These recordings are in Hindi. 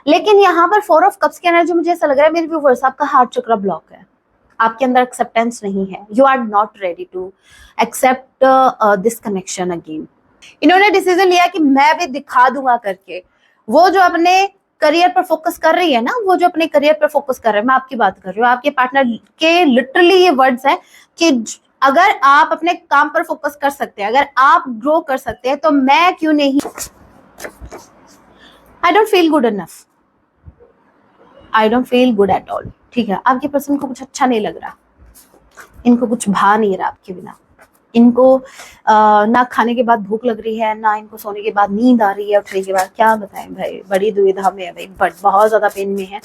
लेकिन यहाँ पर 4 ऑफ कप्स की एनर्जी, मुझे ऐसा लग रहा है मेरे व्यूअर्स, आपका हार्ट चक्र ब्लॉक है, आपके अंदर एक्सेप्टेंस नहीं है, you are not ready to accept this connection again. इन्होंने डिसीजन लिया कि मैं भी दिखा दूंगा करके। वो जो अपने करियर पर फोकस कर रही है ना, वो जो अपने करियर पर फोकस कर रहे हैं, मैं आपकी बात कर रही हूँ, आपके पार्टनर के लिटरली ये वर्ड्स है कि अगर आप अपने काम पर फोकस कर सकते हैं, अगर आप ग्रो कर सकते हैं, तो मैं क्यों नहीं। I don't feel good enough, I don't feel good at all. ठीक है, आपके पर्सन को कुछ अच्छा नहीं लग रहा, इनको कुछ भा नहीं रहा आपके बिना, इनको ना खाने के बाद भूख लग रही है, ना इनको सोने के बाद नींद आ रही है, उठने के बाद। क्या बताएं भाई, बड़ी दुविधा में है भाई, बट बहुत ज्यादा पेन में है।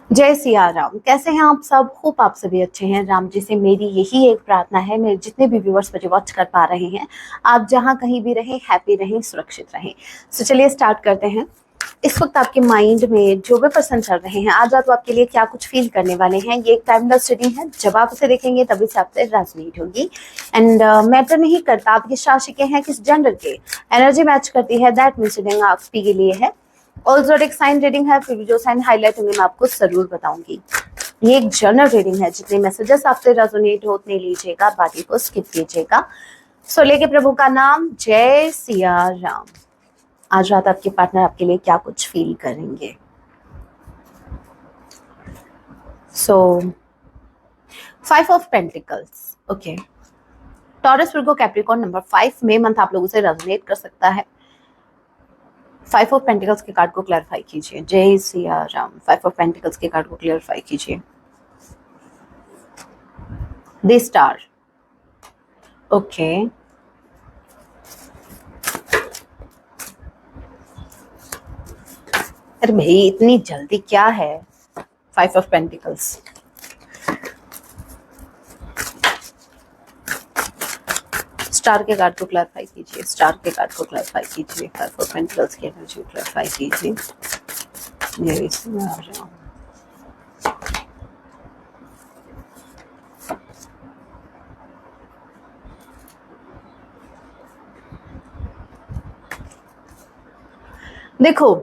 जय सिया राम, कैसे हैं आप सब? होप आप सभी अच्छे हैं। राम जी से मेरी यही एक प्रार्थना है, मेरे जितने भी व्यूअर्स मुझे वॉच कर पा रहे हैं, आप जहां कहीं भी रहें, हैप्पी रहें, सुरक्षित रहें। तो चलिए स्टार्ट करते हैं। इस वक्त आपके माइंड में जो भी पर्सन चल रहे हैं, आज रात वो आपके लिए क्या कुछ फील करने वाले हैं, ये एक टाइमलेस रीडिंग है। जब आप उसे देखेंगे तभी से आपसे रेजोनेट होगी। एंड मैटर नहीं करता आप किस राशि के हैं, किस जेंडर के, एनर्जी मैच करती है, दैट मींस रीडिंग आप के लिए है। ऑल्सो एक साइन रीडिंग है, फिर भी जो साइन हाईलाइट होंगे मैं आपको जरूर बताऊंगी। ये एक जनरल रीडिंग है, जितने मैसेजेस आपसे रेजोनेट हो उतने लीजिएगा, बाकी को स्किप कीजिएगा। सो लेके प्रभु का नाम, जय सिया राम। आज रात आपके पार्टनर आपके लिए क्या कुछ फील करेंगे। सो 5 of pentacles, okay. Taurus, Virgo, Capricorn, number 5 में मंथ आप लोगों से रेजोनेट कर सकता है। 5 ऑफ पेंटिकल्स के कार्ड को क्लैरिफाई कीजिए। जय सिया राम। 5 ऑफ पेंटिकल्स के कार्ड को क्लैरिफाई कीजिए। The star, okay. अरे भाई इतनी जल्दी क्या है? 5 ऑफ पेंटिकल्स, स्टार के कार्ड को क्लैरिफाई कीजिए। स्टार के कार्ड को क्लैरिफाई कीजिए। 5 ऑफ पेंटिकल्स की एनर्जी को क्लैरिफाई कीजिए। जय सिया राम। देखो,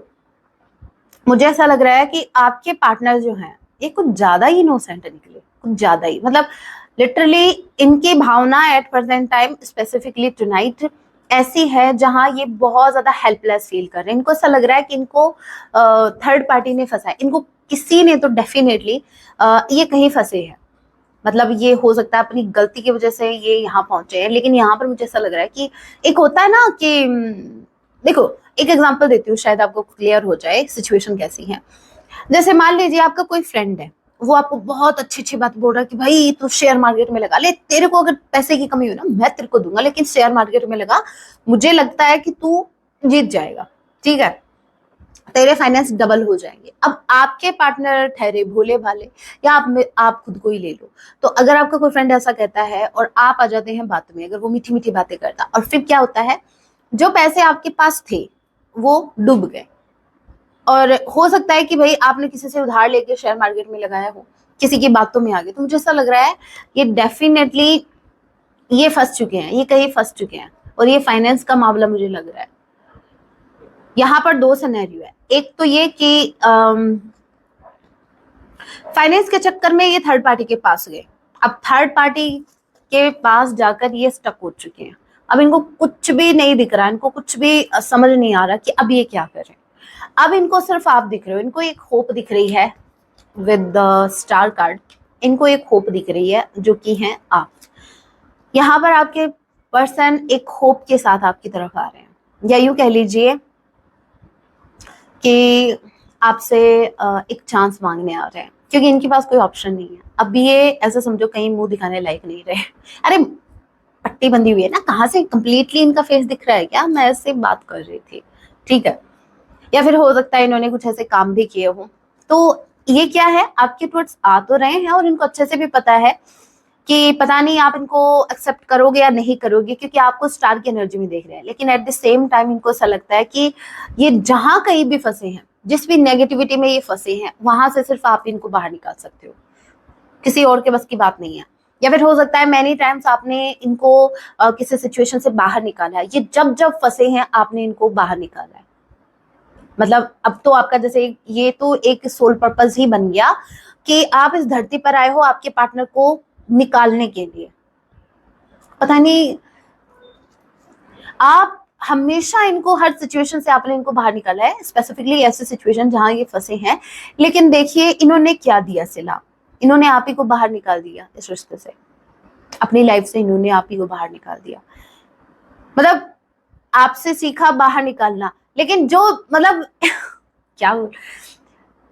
मुझे ऐसा लग रहा है कि आपके पार्टनर जो हैं, ये कुछ ज्यादा ही इनोसेंट निकले, कुछ ज्यादा ही, मतलब लिटरली इनकी भावना at present time, specifically tonight, ऐसी है जहां ये बहुत ज्यादा हेल्पलेस फील कर रहे हैं। इनको ऐसा लग रहा है कि इनको थर्ड पार्टी ने फंसा है, इनको किसी ने तो डेफिनेटली ये कहीं फंसे हैं। मतलब ये हो सकता है अपनी गलती की वजह से ये यहाँ पहुंचे हैं, लेकिन यहाँ पर मुझे ऐसा लग रहा है कि एक होता है ना कि देखो, एक एग्जांपल देती हूँ, शायद आपको क्लियर हो जाए सिचुएशन कैसी है। जैसे मान लीजिए आपका कोई फ्रेंड है, वो आपको बहुत अच्छी अच्छी बात बोल रहा है कि भाई तू शेयर मार्केट में लगा ले, तेरे को अगर पैसे की कमी हो ना मैं तेरे को दूंगा, लेकिन शेयर मार्केट में लगा, मुझे लगता है कि तू जीत जाएगा, ठीक है, तेरे फाइनेंस डबल हो जाएंगे। अब आपके पार्टनर ठहरे भोले भाले, या आप खुद को ही ले लो। तो अगर आपका कोई फ्रेंड ऐसा कहता है और आप आ जाते हैं बात में, अगर वो मीठी मीठी बातें करता, और फिर क्या होता है, जो पैसे आपके पास थे वो डूब गए। और हो सकता है कि भाई आपने किसी से उधार लेके शेयर मार्केट में लगाया हो, किसी की बातों में आ गए। तो मुझे ऐसा लग रहा है ये डेफिनेटली ये फंस चुके हैं, ये कहीं फंस चुके हैं, और ये फाइनेंस का मामला मुझे लग रहा है। यहाँ पर 2 सिनेरियो है। एक तो ये कि फाइनेंस के चक्कर में ये थर्ड पार्टी के पास गए। अब थर्ड पार्टी के पास जाकर ये स्टक हो चुके हैं। अब इनको कुछ भी नहीं दिख रहा, इनको कुछ भी समझ नहीं आ रहा कि अब ये क्या करें। अब इनको सिर्फ आप दिख रहे हो, इनको एक होप दिख रही है विद द स्टार कार्ड। इनको एक होप दिख रही है जो कि है आप। यहाँ पर आपके पर्सन एक होप के साथ आपकी तरफ आ रहे हैं, या यूं कह लीजिए कि आपसे एक चांस मांगने आ रहे हैं, क्योंकि इनके पास कोई ऑप्शन नहीं है। अब ये ऐसा समझो कहीं मुंह दिखाने लायक नहीं रहे। अरे पट्टी बंधी हुई है ना, कहाँ से कंप्लीटली इनका फेस दिख रहा है क्या? मैं ऐसे बात कर रही थी, ठीक है। या फिर हो सकता है इन्होंने कुछ ऐसे काम भी किए हो। तो ये क्या है, आपके टुवर्ड्स आ तो रहे हैं, और इनको अच्छे से भी पता है कि पता नहीं आप इनको एक्सेप्ट करोगे या नहीं करोगे, क्योंकि आपको स्टार की एनर्जी में देख रहे हैं। लेकिन एट द सेम टाइम इनको ऐसा लगता है कि ये जहां कहीं भी फंसे हैं, जिस भी नेगेटिविटी में ये फंसे हैं, वहां से सिर्फ आप इनको बाहर निकाल सकते हो, किसी और के बस की बात नहीं है। या फिर हो सकता है मैनी टाइम्स आपने इनको किसी सिचुएशन से बाहर निकाला है। ये जब जब फंसे हैं आपने इनको बाहर निकाला है। मतलब अब तो आपका जैसे ये तो एक सोल पर्पस ही बन गया कि आप इस धरती पर आए हो आपके पार्टनर को निकालने के लिए। पता नहीं, आप हमेशा इनको हर सिचुएशन से आपने इनको बाहर निकाला है, स्पेसिफिकली ऐसे सिचुएशन जहां ये फंसे हैं। लेकिन देखिए इन्होंने क्या दिया सिला, इन्होंने आप ही को बाहर निकाल दिया इस रिश्ते से, अपनी लाइफ से इन्होंने आप ही को बाहर निकाल दिया। मतलब आपसे सीखा बाहर निकालना, लेकिन जो मतलब क्या बोल,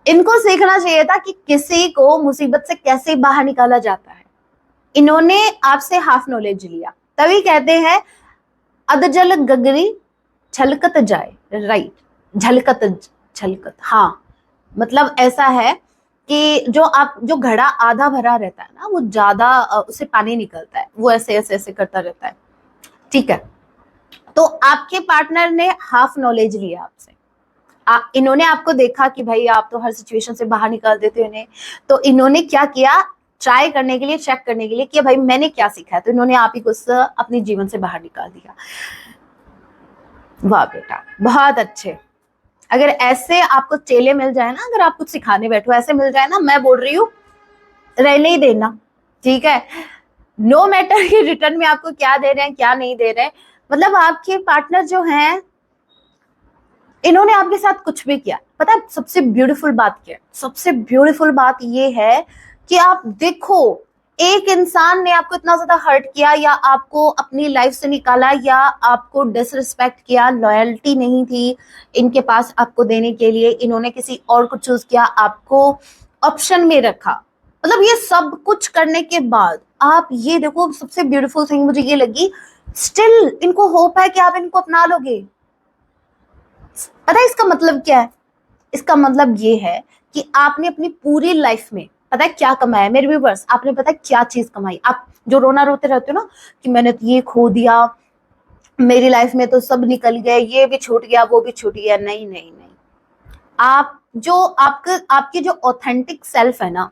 इनको सीखना चाहिए था कि किसी को मुसीबत से कैसे बाहर निकाला जाता है। इन्होंने आपसे हाफ नॉलेज लिया, तभी कहते हैं अधजल गगरी छलकत जाए, राइट, झलकत झलकत, हाँ। मतलब ऐसा है कि जो घड़ा आधा भरा रहता है ना, वो ज्यादा उससे पानी निकलता है, वो ऐसे ऐसे ऐसे करता रहता है, ठीक है। तो आपके पार्टनर ने हाफ नॉलेज लिया आपसे, इन्होंने आपको देखा कि भाई आप तो हर सिचुएशन से बाहर निकाल देते हो इन्हें, तो इन्होंने क्या किया, ट्राई करने के लिए, चेक करने के लिए कि भाई मैंने क्या सीखा है, तो इन्होंने आप ही को अपने जीवन से बाहर निकाल दिया। वाह बेटा, बहुत अच्छे। अगर ऐसे आपको चेले मिल जाए ना, अगर आप कुछ सिखाने बैठो ऐसे मिल जाए ना, मैं बोल रही हूँ रहने ही देना, ठीक है। नो मैटर कि रिटर्न में आपको क्या दे रहे हैं क्या नहीं दे रहे हैं। मतलब आपके पार्टनर जो हैं, इन्होंने आपके साथ कुछ भी किया, पता है सबसे ब्यूटीफुल बात क्या है, सबसे ब्यूटीफुल बात ये है कि आप देखो, एक इंसान ने आपको इतना ज्यादा हर्ट किया, या आपको अपनी लाइफ से निकाला, या आपको डिसरिस्पेक्ट किया, लॉयल्टी नहीं थी इनके पास आपको देने के लिए, इन्होंने किसी और को चूज किया, आपको ऑप्शन में रखा। मतलब ये सब कुछ करने के बाद आप ये देखो, सबसे ब्यूटीफुल थिंग मुझे ये लगी, स्टिल इनको होप है कि आप इनको अपना लोगे। पता है इसका मतलब क्या है? इसका मतलब ये है कि आपने अपनी पूरी लाइफ में पता है क्या कमाया, मेरे व्यूअर्स, आपने पता है क्या चीज कमाई। आप जो रोना रोते रहते हो ना कि मैंने तो ये खो दिया, मेरी लाइफ में तो सब निकल गया, ये भी छूट गया वो भी छूट गया, नहीं नहीं नहीं। आप जो आपकी जो ऑथेंटिक सेल्फ है ना,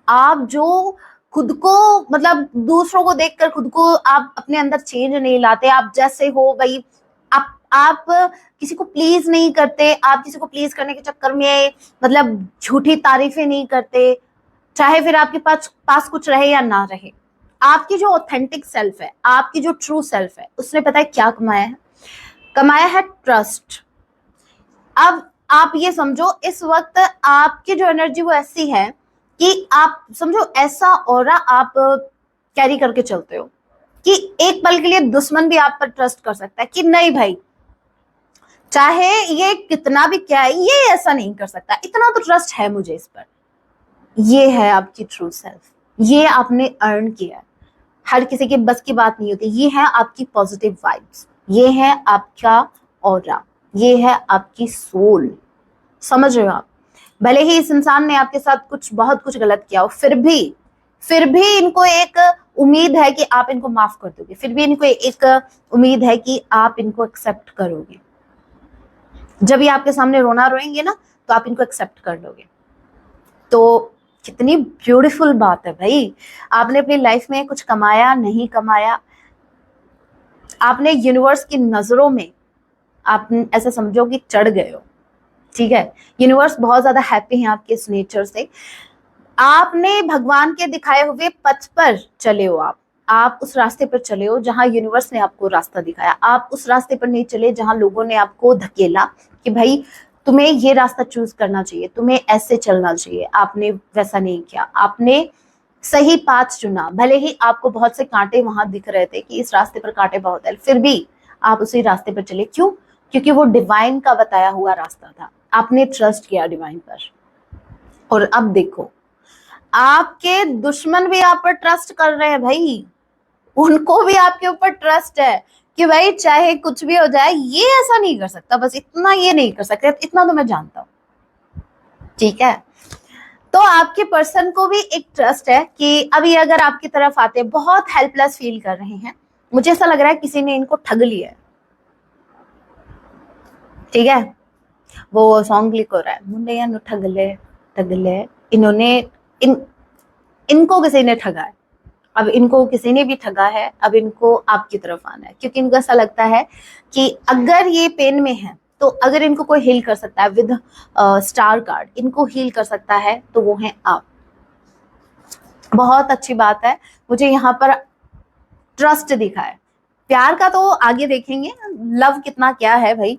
आप जो खुद को, मतलब दूसरों को देखकर खुद को आप अपने अंदर चेंज नहीं लाते, आप जैसे हो भाई, आप किसी को प्लीज नहीं करते, आप किसी को प्लीज करने के चक्कर में मतलब झूठी तारीफें नहीं करते, चाहे फिर आपके पास कुछ रहे या ना रहे। आपकी जो ऑथेंटिक सेल्फ है, आपकी जो ट्रू सेल्फ है, उसने पता है क्या कमाया है, कमाया है ट्रस्ट। अब आप ये समझो, इस वक्त आपकी जो एनर्जी वो ऐसी है कि आप समझो ऐसा ऑरा आप कैरी करके चलते हो कि एक पल के लिए दुश्मन भी आप पर ट्रस्ट कर सकता है कि नहीं भाई, चाहे ये कितना भी क्या है, ये ऐसा नहीं कर सकता, इतना तो ट्रस्ट है मुझे इस पर। ये है आपकी ट्रू सेल्फ, ये आपने अर्न किया है, हर किसी के बस की बात नहीं होती। ये है आपकी पॉजिटिव वाइब्स, ये है आपका ऑरा, ये है आपकी सोल। समझ रहे हो आप? भले ही इस इंसान ने आपके साथ बहुत कुछ गलत किया हो, फिर भी इनको एक उम्मीद है कि आप इनको माफ कर दोगे, फिर भी इनको एक उम्मीद है कि आप इनको एक्सेप्ट करोगे। जब ये आपके सामने रोना रोएंगे ना, तो आप इनको एक्सेप्ट कर लोगे। तो कितनी ब्यूटीफुल बात है भाई, आपने अपनी लाइफ में कुछ कमाया नहीं कमाया, आपने यूनिवर्स की नजरों में आप ऐसा समझो कि चढ़ गए हो, ठीक है। यूनिवर्स बहुत ज्यादा हैप्पी है आपके इस नेचर से। आपने भगवान के दिखाए हुए पथ पर चले हो, आप उस रास्ते पर चले हो जहां यूनिवर्स ने आपको रास्ता दिखाया। आप उस रास्ते पर नहीं चले जहां लोगों ने आपको धकेला कि भाई तुम्हें ये रास्ता चूज करना चाहिए, तुम्हें ऐसे चलना चाहिए, आपने वैसा नहीं किया, आपने सही पाथ चुना। भले ही आपको बहुत से कांटे वहां दिख रहे थे कि इस रास्ते पर कांटे बहुत है, फिर भी आप उसी रास्ते पर चले। क्यों? क्योंकि वो डिवाइन का बताया हुआ रास्ता था, आपने ट्रस्ट किया डिवाइन पर। और अब देखो, आपके दुश्मन भी आप पर ट्रस्ट कर रहे हैं भाई, उनको भी आपके ऊपर ट्रस्ट है कि भाई चाहे कुछ भी हो जाए ये ऐसा नहीं कर सकता, बस इतना ये नहीं कर सकता, इतना तो मैं जानता हूं, ठीक है। तो आपके पर्सन को भी एक ट्रस्ट है कि अभी अगर आपकी तरफ आते, बहुत हेल्पलेस फील कर रहे हैं, मुझे ऐसा लग रहा है किसी ने इनको ठग लिया है, ठीक है। वो सॉन्ग क्लिक हो रहा है, मुंडे या ठग ले, इन्होंने इनको किसी ने ठगा है, अब इनको किसी ने भी ठगा है, अब इनको आपकी तरफ आना है, क्योंकि इनको ऐसा लगता है कि अगर ये पेन में है तो अगर इनको कोई हील कर सकता है विद स्टार कार्ड, इनको हील कर सकता है, तो वो है आप। बहुत अच्छी बात है, मुझे यहाँ पर ट्रस्ट दिखा है। प्यार का तो आगे देखेंगे, लव कितना क्या है भाई,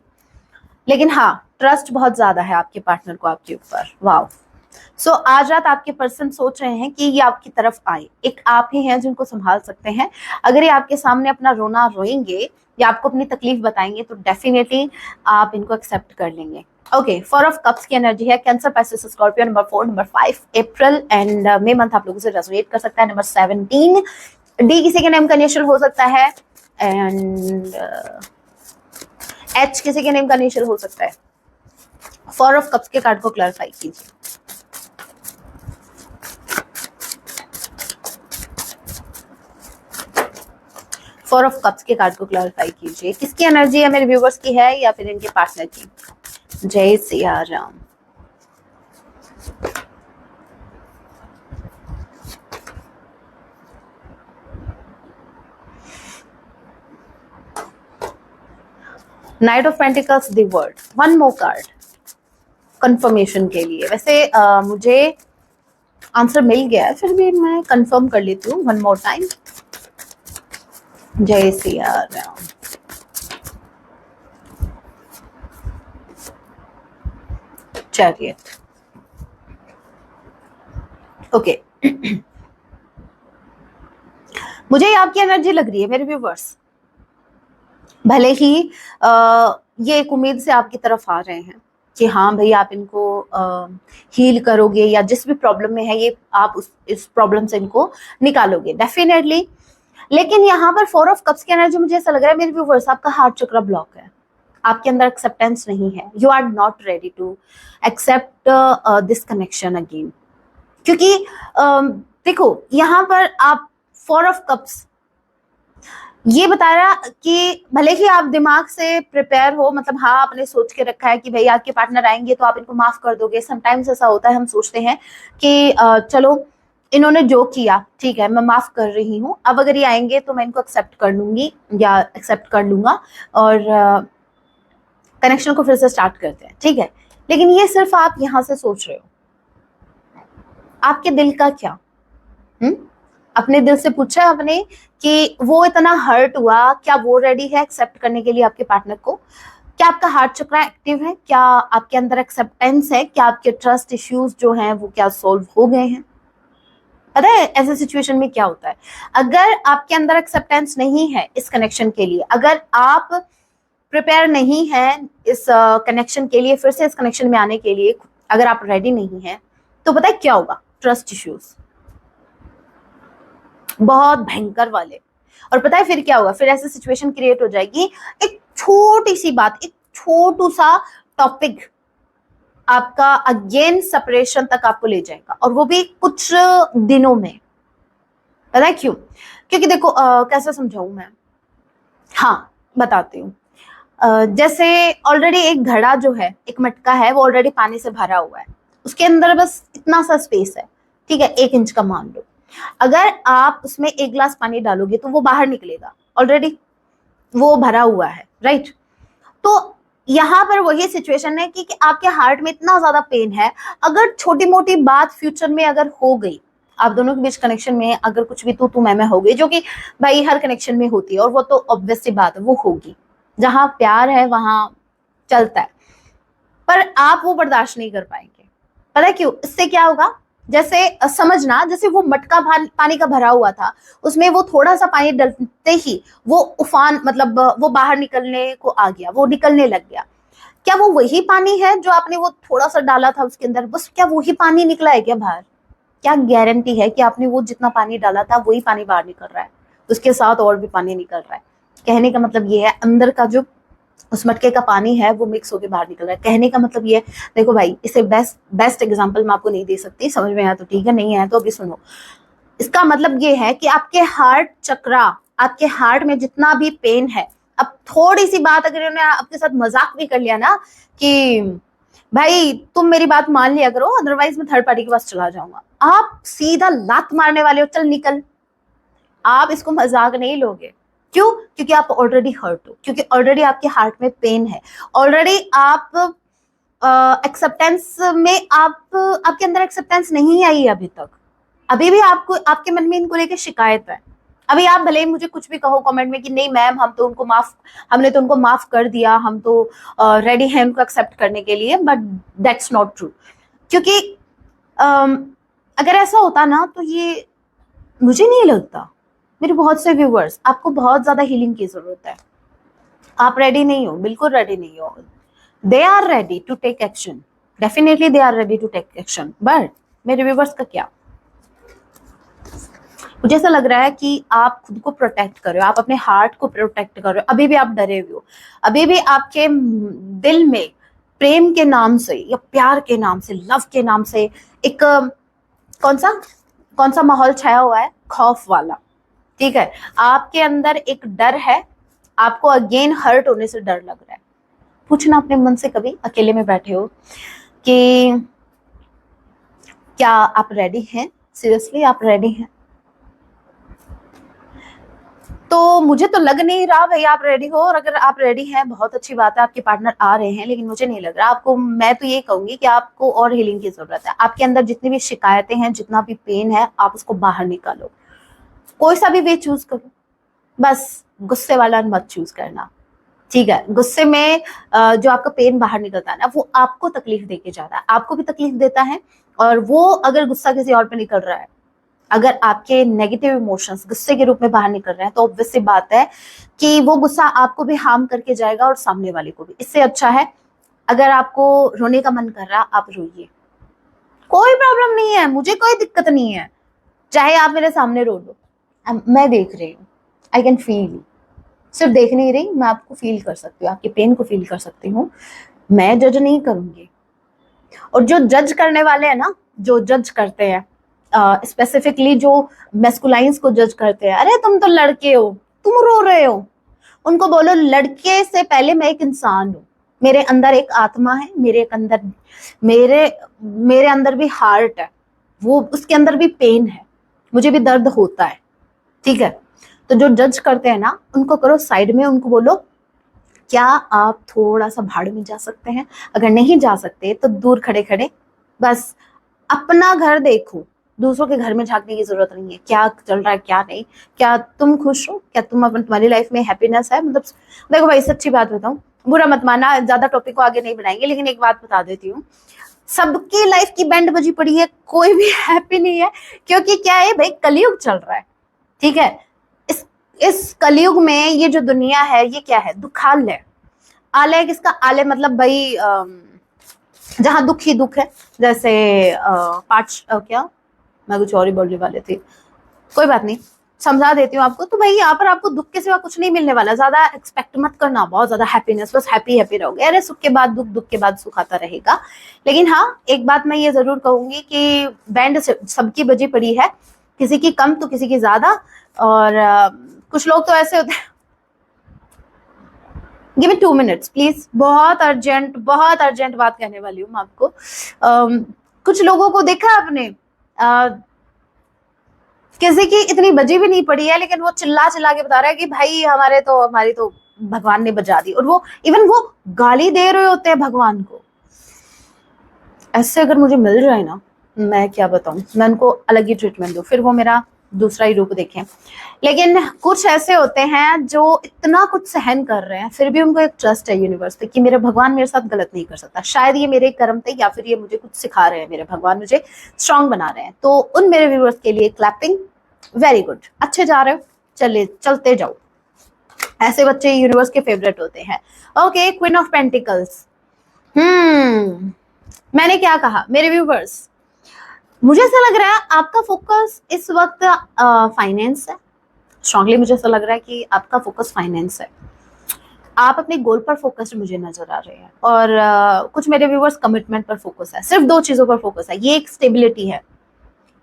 लेकिन हाँ ट्रस्ट बहुत ज्यादा है आपके पार्टनर को आपके ऊपर। वाओ। सो आज रात आपके पर्सन सोच रहे हैं कि ये आपकी तरफ आए, एक आप ही हैं जिनको संभाल सकते हैं। अगर ये आपके सामने अपना रोना रोएंगे या आपको अपनी तकलीफ बताएंगे तो डेफिनेटली आप इनको एक्सेप्ट कर लेंगे। ओके, 4 ऑफ कप्स की एनर्जी है, cancer, Pisces, Scorpio, number 4, number 5 April and May month आप लोगों से रेजोनेट कर सकता है। नंबर 17 डी किसी के नेम का इनिशियल हो सकता है एंड एच किसी के नेम का इनिशियल हो सकता है। 4 ऑफ कप्स के कार्ड को क्लैरिफाई कीजिए। फोर ऑफ कप्स के कार्ड को क्लैरिफाई कीजिए। किसकी एनर्जी है, मेरे व्यूवर्स की है या फिर इनके पार्टनर की? जय Siya Ram. Night of pentacles, the world. One more card confirmation के लिए। वैसे मुझे आंसर मिल गया है, फिर भी मैं कंफर्म कर लेती हूँ वन मोर टाइम। जय सिया राम। चैरियट। ओके मुझे आपकी एनर्जी लग रही है मेरे व्यूवर्स, भले ही ये एक उम्मीद से आपकी तरफ आ रहे हैं कि हाँ भाई आप इनको हील करोगे या जिस भी प्रॉब्लम में है ये आप इस प्रॉब्लम से इनको निकालोगे डेफिनेटली। लेकिन यहाँ पर 4 ऑफ कप्स की एनर्जी मुझे ऐसा लग रहा है मेरे व्यूवर्स, आपका हार्ट चक्र ब्लॉक है, आपके अंदर एक्सेप्टेंस नहीं है, you are not ready to accept this connection again. क्योंकि देखो यहाँ पर आप 4 ऑफ कप्स ये बता रहा कि भले ही आप दिमाग से प्रिपेयर हो, मतलब हाँ आपने सोच के रखा है कि भाई आपके पार्टनर आएंगे तो आप इनको माफ कर दोगे। समटाइम्स ऐसा होता है, हम सोचते हैं कि चलो इन्होंने जो किया ठीक है मैं माफ कर रही हूँ, अब अगर ये आएंगे तो मैं इनको एक्सेप्ट कर लूंगी या एक्सेप्ट कर लूंगा और कनेक्शन को फिर से स्टार्ट करते हैं, ठीक है। लेकिन ये सिर्फ आप यहाँ से सोच रहे हो, आपके दिल का क्या? अपने दिल से पूछा आपने कि वो इतना हर्ट हुआ, क्या वो रेडी है एक्सेप्ट करने के लिए आपके पार्टनर को? क्या आपका हार्ट चक्र एक्टिव है? क्या आपके अंदर एक्सेप्टेंस है? क्या आपके ट्रस्ट इश्यूज जो हैं वो क्या सोल्व हो गए हैं? पता है ऐसे सिचुएशन में क्या होता है, अगर आपके अंदर एक्सेप्टेंस नहीं है इस कनेक्शन के लिए, अगर आप प्रिपेयर नहीं है इस कनेक्शन के लिए, फिर से इस कनेक्शन में आने के लिए अगर आप रेडी नहीं है, तो पता है क्या होगा? ट्रस्ट इश्यूज बहुत भयंकर वाले। और पता है फिर क्या होगा? फिर ऐसी सिचुएशन क्रिएट हो जाएगी, एक छोटी सी बात, एक छोटू सा टॉपिक आपका अगेन सेपरेशन तक आपको ले जाएगा, और वो भी कुछ दिनों में। पता है क्यों? क्योंकि देखो कैसे समझाऊं मैं, हाँ बताती हूँ। जैसे ऑलरेडी एक घड़ा जो है, एक मटका है, वो ऑलरेडी पानी से भरा हुआ है, उसके अंदर बस इतना सा स्पेस है, ठीक है, 1 इंच का मान लो। अगर आप उसमें 1 गिलास पानी डालोगे तो वो बाहर निकलेगा, ऑलरेडी वो भरा हुआ है, राइट। तो यहाँ पर वही सिचुएशन है कि आपके हार्ट में इतना ज्यादा पेन है, अगर छोटी मोटी बात फ्यूचर में अगर हो गई, आप दोनों के बीच कनेक्शन में अगर कुछ भी तू मैं हो गई, जो कि भाई हर कनेक्शन में होती है, और वो तो ऑब्वियस सी बात है वो होगी, जहां प्यार है वहां चलता है, पर आप वो बर्दाश्त नहीं कर पाएंगे। पता है क्यों? इससे क्या होगा, जैसे समझना, जैसे वो मटका पानी का भरा हुआ था, उसमें वो थोड़ा सा पानी डालते ही वो उफान, मतलब वो बाहर निकलने को आ गया, वो निकलने लग गया। क्या वो वही पानी है जो आपने वो थोड़ा सा डाला था उसके अंदर, बस क्या वही पानी निकला है क्या बाहर? क्या गारंटी है कि आपने वो जितना पानी डाला था वही पानी बाहर निकल रहा है, उसके साथ और भी पानी निकल रहा है? कहने का मतलब ये है, अंदर का जो उस मटके का पानी है वो मिक्स होकर बाहर निकल रहा है। कहने का मतलब ये है, देखो भाई इसे बेस्ट एग्जांपल मैं आपको नहीं दे सकती, समझ में आया तो ठीक है, नहीं आया तो अभी सुनो। इसका मतलब ये है कि आपके हार्ट चक्रा, आपके हार्ट में जितना भी पेन है, अब थोड़ी सी बात अगर उन्होंने आपके साथ मजाक भी कर लिया ना कि भाई तुम मेरी बात मान लिया करो, अदरवाइज मैं थर्ड पार्टी के पास चला जाऊंगा, आप सीधा लात मारने वाले हो, चल निकल, आप इसको मजाक नहीं लोगे। क्यों? क्योंकि आप ऑलरेडी हर्ट हो, क्योंकि ऑलरेडी आपके हार्ट में पेन है, ऑलरेडी आप एक्सेप्टेंस में आपके अंदर एक्सेप्टेंस नहीं आई है अभी तक। अभी भी आपको आपके मन में इनको लेके शिकायत है। अभी आप भले ही मुझे कुछ भी कहो कमेंट में कि नहीं मैम हमने तो उनको माफ कर दिया, हम तो रेडी हैं उनको एक्सेप्ट करने के लिए, बट दैट्स नॉट ट्रू। क्योंकि अगर ऐसा होता ना तो ये मुझे नहीं लगता। मेरे बहुत से व्यूवर्स, आपको बहुत ज्यादा हीलिंग की जरूरत है, आप रेडी नहीं हो, बिल्कुल रेडी नहीं हो। They are ready to take action, definitely they are ready to take action, but मेरे व्यूवर्स का क्या? मुझे ऐसा लग रहा है कि आप खुद को प्रोटेक्ट कर रहे हो, आप अपने हार्ट को प्रोटेक्ट कर रहे हो, अभी भी आप डरे हुए हो, अभी भी आपके दिल में प्रेम के नाम से या प्यार के नाम से, लव के नाम से एक कौन सा माहौल छाया हुआ है? खौफ वाला। ठीक है, आपके अंदर एक डर है, आपको अगेन हर्ट होने से डर लग रहा है। पूछना अपने मन से कभी अकेले में बैठे हो कि क्या आप रेडी हैं? सीरियसली आप रेडी हैं? तो मुझे तो लग नहीं रहा भाई आप रेडी हो, और अगर आप रेडी हैं बहुत अच्छी बात है, आपके पार्टनर आ रहे हैं, लेकिन मुझे नहीं लग रहा आपको। मैं तो ये कहूंगी कि आपको और हीलिंग की जरूरत है। आपके अंदर जितनी भी शिकायतें हैं, जितना भी पेन है, आप उसको बाहर निकालो। कोई सा भी वे चूज करो, बस गुस्से वाला मत चूज करना। ठीक है, गुस्से में जो आपका पेन बाहर निकलता है ना, वो आपको तकलीफ देके जाता है, आपको भी तकलीफ देता है। और वो अगर गुस्सा किसी और पे निकल रहा है, अगर आपके नेगेटिव इमोशंस गुस्से के रूप में बाहर निकल रहे हैं, तो ऑब्वियस सी बात है कि वो गुस्सा आपको भी हार्म करके जाएगा और सामने वाले को भी। इससे अच्छा है अगर आपको रोने का मन कर रहा, आप रोइए, कोई प्रॉब्लम नहीं है, मुझे कोई दिक्कत नहीं है। चाहे आप मेरे सामने रो लो, मैं देख रही हूँ, आई कैन फील। सिर्फ देख नहीं रही, मैं आपको फील कर सकती हूँ, आपके पेन को फील कर सकती हूँ। मैं जज नहीं करूंगी। और जो जज करने वाले हैं ना, जो जज करते हैं, स्पेसिफिकली जो मेस्कुलाइंस को जज करते हैं, अरे तुम तो लड़के हो, तुम रो रहे हो, उनको बोलो लड़के से पहले मैं एक इंसान हूँ, मेरे अंदर एक आत्मा है, मेरे अंदर भी हार्ट है, वो उसके अंदर भी पेन है, मुझे भी दर्द होता है। ठीक है, तो जो जज करते हैं ना, उनको करो साइड में, उनको बोलो क्या आप थोड़ा सा भाड़ में जा सकते हैं? अगर नहीं जा सकते तो दूर खड़े खड़े बस अपना घर देखो, दूसरों के घर में झांकने की जरूरत नहीं है, क्या चल रहा है क्या नहीं, क्या तुम खुश हो, क्या तुम्हारी लाइफ में हैप्पीनेस है? मतलब देखो भाई, सच्ची बात बताऊं, बुरा मत माना, ज्यादा टॉपिक को आगे नहीं बढ़ाएंगे, लेकिन एक बात बता देती हूँ, सबकी लाइफ की बैंड बजी पड़ी है, कोई भी हैप्पी नहीं है। क्योंकि क्या है भाई, कलयुग चल रहा है। ठीक है, इस कलयुग में ये जो दुनिया है, ये क्या है? दुखालय। आलय किसका? आलय मतलब भाई जहां दुख ही दुख है, जैसे क्या, मैं कुछ और ही बोलने वाले थे, कोई बात नहीं, समझा देती हूँ आपको। तो भाई यहाँ पर आपको दुख के सिवा कुछ नहीं मिलने वाला, ज्यादा एक्सपेक्ट मत करना बहुत ज्यादा हैप्पीनेस, बस हैप्पी हैप्पी रहोगे। अरे सुख के बाद दुख, दुख के बाद सुख आता रहेगा। लेकिन हाँ, एक बात मैं ये जरूर कहूंगी कि बैंड सबकी बजी पड़ी है, किसी की कम तो किसी की ज्यादा। और कुछ लोग तो ऐसे होते हैं, गिव मी 2 मिनट्स प्लीज, बहुत अर्जेंट बात कहने वाली हूँ मैं आपको। कुछ लोगों को देखा आपने, किसी की इतनी बजी भी नहीं पड़ी है, लेकिन वो चिल्ला चिल्ला के बता रहा है कि भाई हमारी तो भगवान ने बजा दी, और वो इवन वो गाली दे रहे होते हैं भगवान को। ऐसे अगर मुझे मिल जाए ना, मैं क्या बताऊं, मैं उनको अलग ही ट्रीटमेंट दूं, फिर वो मेरा दूसरा ही रूप देखें। लेकिन कुछ ऐसे होते हैं जो इतना कुछ सहन कर रहे हैं, फिर भी उनको एक ट्रस्ट है यूनिवर्स पे कि मेरे भगवान मेरे साथ गलत नहीं कर सकता, शायद ये मेरे कर्म थे, या फिर ये मुझे कुछ सिखा रहे हैं, मेरे भगवान मुझे स्ट्रांग बना रहे हैं। तो उन मेरे व्यूवर्स के लिए क्लैपिंग, वेरी गुड, अच्छे जा रहे हो, चलते जाओ। ऐसे बच्चे यूनिवर्स के फेवरेट होते हैं। Okay, queen of pentacles. मैंने क्या कहा मेरे व्यूवर्स, मुझे ऐसा लग रहा है आपका फोकस इस वक्त फाइनेंस है। स्ट्रांगली मुझे ऐसा लग रहा है कि आपका फोकस फाइनेंस है, आप अपने गोल पर फोकस्ड मुझे नजर आ रहे हैं। और कुछ मेरे व्यूवर्स कमिटमेंट पर फोकस है, सिर्फ 2 चीजों पर फोकस है। ये एक स्टेबिलिटी है,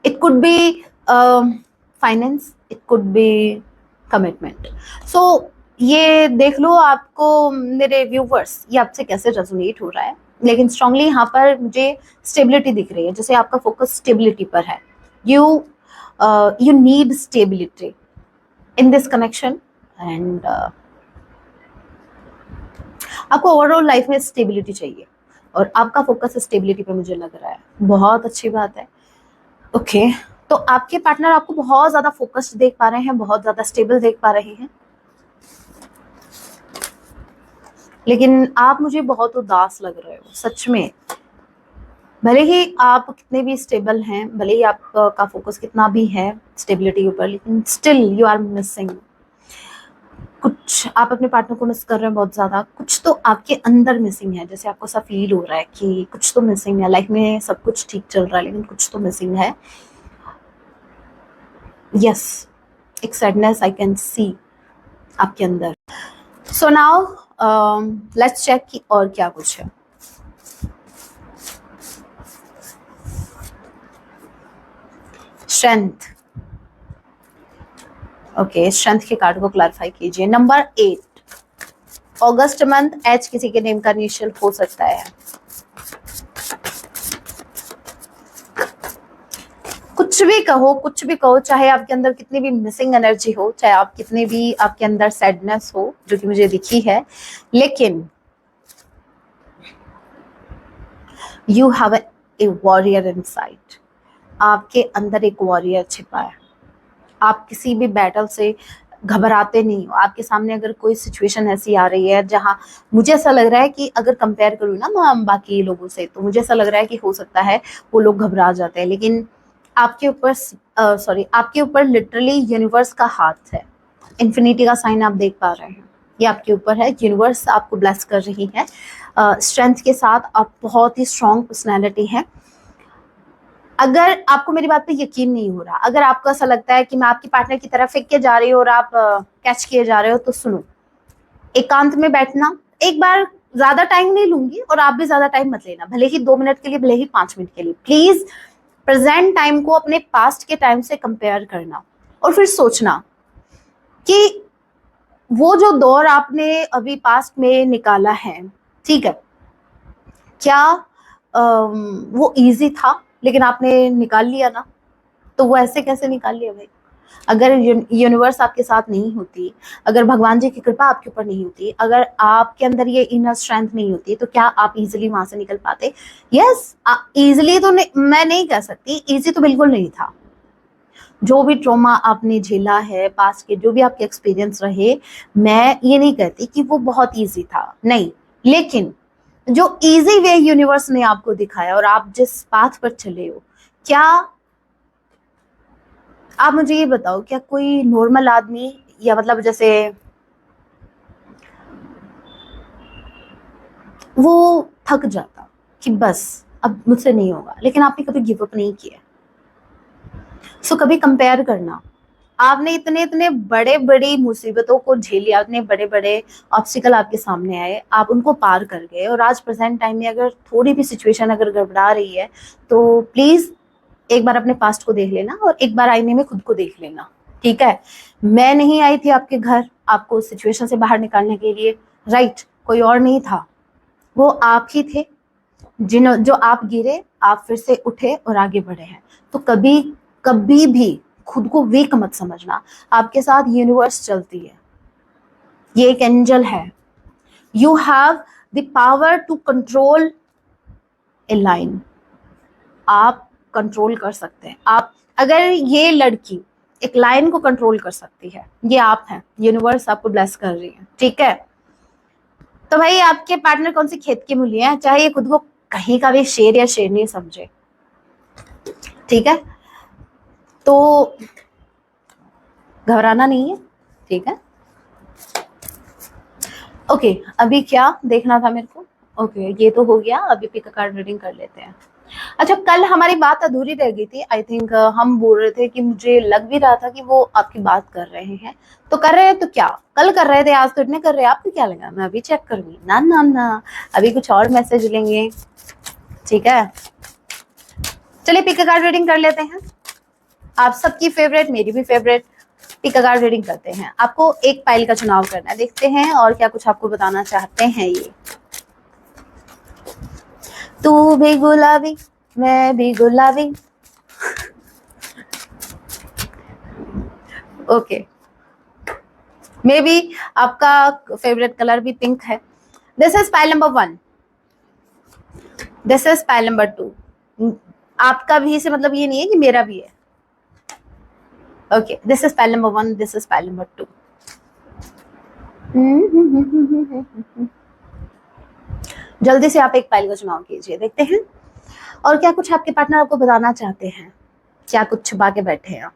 it could be finance, it could be commitment. So ये देख लो आपको मेरे व्यूवर्स, ये आपसे कैसे रेजोनेट हो रहा है। लेकिन स्ट्रांगली यहाँ पर मुझे स्टेबिलिटी दिख रही है, जैसे आपका फोकस स्टेबिलिटी पर है। You need stability, in this connection and आपको ओवरऑल लाइफ में स्टेबिलिटी चाहिए और आपका फोकस स्टेबिलिटी पे मुझे लग रहा है। बहुत अच्छी बात है। ओके तो आपके पार्टनर आपको बहुत ज्यादा फोकस्ड देख पा रहे हैं, बहुत ज्यादा स्टेबल देख पा रहे हैं, लेकिन आप मुझे बहुत उदास लग रहे हो सच में। भले ही आप कितने भी स्टेबल हैं, भले ही आपका फोकस कितना भी है स्टेबिलिटी के ऊपर, लेकिन स्टिल यू आर मिसिंग कुछ। आप अपने पार्टनर को मिस कर रहे हैं बहुत ज्यादा, कुछ तो आपके अंदर मिसिंग है। जैसे आपको सा फील हो रहा है कि कुछ तो मिसिंग है, लाइफ में सब कुछ ठीक चल रहा है लेकिन कुछ तो मिसिंग है। यस, एक सैडनेस आई कैन सी आपके अंदर। सो नाउ लेट्स चेक कि और क्या कुछ है। स्ट्रेंथ। ओके, स्ट्रेंथ के कार्ड को क्लैरिफाई कीजिए। नंबर 8, अगस्त मंथ, एच किसी के नेम का इनिशियल हो सकता है। कुछ भी कहो, कुछ भी कहो, चाहे आपके अंदर कितनी भी मिसिंग एनर्जी हो, चाहे आप कितने भी आपके अंदर सैडनेस हो जो कि मुझे दिखी है, लेकिन you have a warrior inside. आपके अंदर एक वॉरियर छिपा है। आप किसी भी बैटल से घबराते नहीं हो। आपके सामने अगर कोई सिचुएशन ऐसी आ रही है जहां मुझे ऐसा लग रहा है कि अगर कंपेयर करूँ ना मैं बाकी लोगों से, तो मुझे ऐसा लग रहा है कि हो सकता है वो लोग घबरा जाते हैं, लेकिन आपके ऊपर आपके ऊपर लिटरली यूनिवर्स का हाथ है। इन्फिनिटी का साइन आप देख पा रहे हैं, ये आपके ऊपर है। यूनिवर्स आपको ब्लेस कर रही है स्ट्रेंथ के साथ। आप बहुत ही स्ट्रॉन्ग पर्सनैलिटी है। अगर आपको मेरी बात पे यकीन नहीं हो रहा, अगर आपको ऐसा लगता है कि मैं आपकी पार्टनर की तरफ फेंक के जा रही हूँ और आप कैच किए जा रहे हो, तो सुनो, एकांत में बैठना एक बार, ज्यादा टाइम नहीं लूंगी और आप भी ज्यादा टाइम मत लेना, भले ही 2 मिनट के लिए, भले ही 5 मिनट के लिए। प्लीज प्रेजेंट टाइम को अपने पास्ट के टाइम से कंपेयर करना और फिर सोचना कि वो जो दौर आपने अभी पास्ट में निकाला है, ठीक है, क्या वो इजी था लेकिन आपने निकाल लिया ना? तो वो ऐसे कैसे निकाल लिया भाई? अगर यूनिवर्स आपके साथ नहीं होती, अगर भगवान जी की कृपा आपके ऊपर नहीं होती, अगर आपके अंदर ये इनर स्ट्रेंथ नहीं होती, तो क्या आप इजीली वहां से निकल पाते? यस, इजीली तो मैं नहीं कह सकती, इजी तो बिल्कुल नहीं था। जो भी ट्रॉमा आपने झेला है पास्ट के, जो भी आपके एक्सपीरियंस रहे, मैं ये नहीं कहती कि वो बहुत ईजी था, नहीं, लेकिन जो इजी वे यूनिवर्स ने आपको दिखाया और आप जिस पाथ पर चले हो, क्या आप मुझे ये बताओ, क्या कोई नॉर्मल आदमी, या मतलब जैसे वो थक जाता कि बस अब मुझसे नहीं होगा, लेकिन आपने कभी गिव अप नहीं किया। सो कभी कंपेयर करना, आपने इतने इतने बड़े बड़ी मुसीबतों को झेल लिया, इतने बड़े बड़े ऑब्स्टिकल आपके सामने आए, आप उनको पार कर गए, और आज प्रेजेंट टाइम में अगर थोड़ी भी सिचुएशन अगर गड़बड़ा रही है, तो प्लीज एक बार अपने पास्ट को देख लेना और एक बार आईने में खुद को देख लेना, ठीक है? मैं नहीं आई थी आपके घर आपको सिचुएशन से बाहर निकालने के लिए, राइट? कोई और नहीं था, वो आप ही थे जो आप गिरे, आप फिर से उठे और आगे बढ़े हैं। तो कभी कभी भी खुद को वीक मत समझना, आपके साथ यूनिवर्स चलती है, ये एक एंजल है। You have the power to control a line, आप कंट्रोल कर सकते हैं। आप, अगर ये लड़की एक लाइन को कंट्रोल कर सकती है, ये आप हैं, यूनिवर्स आपको ब्लेस कर रही है, ठीक है? तो भाई आपके पार्टनर कौन सी खेत की मूली है, चाहे ये खुद को कहीं का भी शेर या शेरनी समझे, ठीक है? तो घबराना नहीं है, ठीक है? ओके, अभी क्या देखना था मेरे को? ओके, ये तो हो गया, अभी पिक कार्ड रीडिंग कर लेते हैं। अच्छा, कल हमारी बात अधूरी रह गई थी, आई थिंक हम बोल रहे थे कि मुझे लग भी रहा था कि वो आपकी बात कर रहे हैं, तो कर रहे हैं तो क्या, कल कर रहे थे, आज तो इतने कर रहे हैं, आपको क्या लगा मैं अभी चेक करूंगी? ना ना ना, अभी कुछ और मैसेज लेंगे, ठीक है? चलिए पिक कार्ड रीडिंग कर लेते हैं, आप सबकी फेवरेट, मेरी भी फेवरेट, पिक कार्ड रीडिंग करते हैं। आपको एक पाइल का चुनाव करना है, देखते हैं और क्या कुछ आपको बताना चाहते हैं ये। तू भी गुलाबी मैं भी गुलाबी। ओके, मे बी आपका फेवरेट कलर भी पिंक है। This is pile number 1, this is pile number 2। आपका भी से मतलब ये नहीं है कि मेरा भी है। Okay, this is pile number 1, this is pile number 2। जल्दी से आप एक पाइल का चुनाव कीजिए, देखते हैं और क्या कुछ आपके पार्टनर आपको बताना चाहते हैं, क्या कुछ छुपा के बैठे हैं।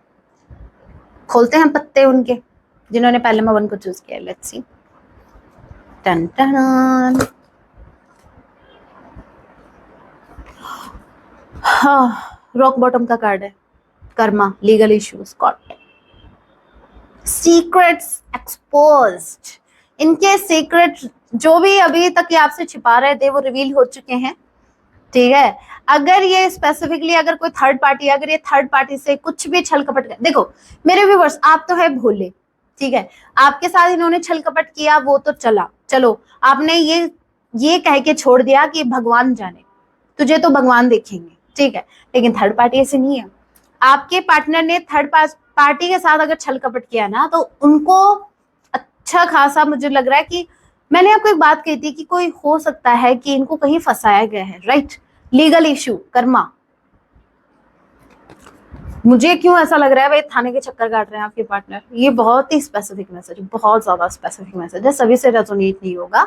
खोलते हैं पत्ते उनके जिन्होंने पाइल नंबर 1 को चूज किया। Let's see. टन टन। हाँ, रॉक बॉटम का कार्ड है। कर्मा, legal issues, court, secrets exposed. इनके सीक्रेट जो भी अभी तक ये आपसे छिपा रहे थे वो रिवील हो चुके हैं। ठीक है, अगर ये स्पेसिफिकली अगर कोई थर्ड पार्टी, अगर ये थर्ड पार्टी से कुछ भी छल कपट कर, देखो मेरे व्यूवर्स, आप तो है भोले, ठीक है, आपके साथ इन्होंने छल कपट किया वो तो चला, चलो आपने ये कह के छोड़ दिया कि भगवान जाने, तुझे तो भगवान देखेंगे, ठीक है, लेकिन थर्ड पार्टी ऐसे नहीं है। आपके पार्टनर ने थर्ड पार्टी के साथ अगर छल कपट किया ना तो उनको अच्छा खासा, मुझे लग रहा है कि मैंने आपको एक बात कही थी कि कोई हो सकता है कि इनको कहीं फंसाया गया है, राइट, लीगल इश्यू, कर्मा। मुझे क्यों ऐसा लग रहा है भाई थाने के चक्कर काट रहे हैं आपके पार्टनर। ये बहुत ही स्पेसिफिक मैसेज, बहुत ज्यादा स्पेसिफिक मैसेज है, सभी से रेजोनेट नहीं होगा।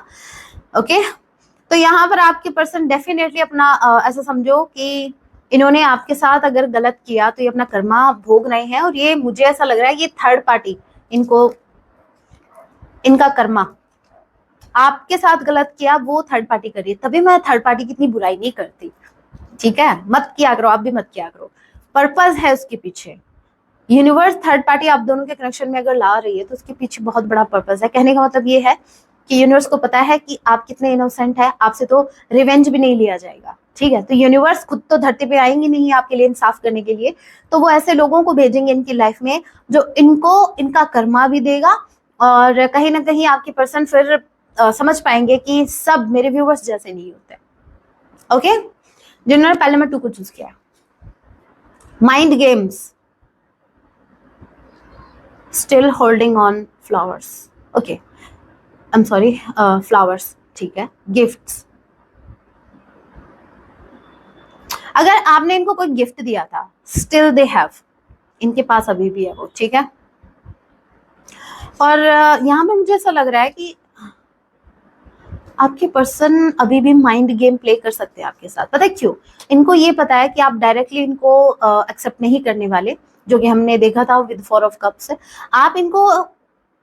ओके, तो यहाँ पर आपके पर्सन डेफिनेटली अपना ऐसा समझो कि इन्होंने आपके साथ अगर गलत किया तो ये अपना कर्मा भोग रहे हैं, और ये मुझे ऐसा लग रहा है ये थर्ड पार्टी इनको, इनका कर्मा आपके साथ गलत किया वो थर्ड पार्टी कर रही है। तभी मैं थर्ड पार्टी की इतनी बुराई नहीं करती, ठीक है, मत किया करो, आप भी मत किया करो, पर्पस है उसके पीछे। यूनिवर्स थर्ड पार्टी आप दोनों के कनेक्शन में अगर ला रही है तो उसके पीछे बहुत बड़ा पर्पस है। कहने का मतलब ये है कि यूनिवर्स को पता है कि आप कितने इनोसेंट है, आपसे तो रिवेंज भी नहीं लिया जाएगा, ठीक है, तो यूनिवर्स खुद तो धरती पे आएंगे नहीं आपके लिए इंसाफ करने के लिए, तो वो ऐसे लोगों को भेजेंगे इनकी लाइफ में जो इनको इनका कर्मा भी देगा, और कहीं ना कहीं आपके पर्सन फिर समझ पाएंगे कि सब मेरे व्यूवर्स जैसे नहीं होते। ओके, जिन्होंने पहले नंबर 2 को चूज किया, mind games, still holding on flowers, okay, I am sorry, flowers, ठीक है, गिफ्ट्स। अगर आपने इनको कोई गिफ्ट दिया था, स्टिल दे हैव, इनके पास अभी भी है वो, ठीक है, और यहाँ पर मुझे ऐसा लग रहा है कि आपके पर्सन अभी भी माइंड गेम प्ले कर सकते हैं आपके साथ। पता है क्यों? इनको ये पता है कि आप डायरेक्टली इनको एक्सेप्ट नहीं करने वाले, जो कि हमने देखा था विद 4 ऑफ कप्स। आप इनको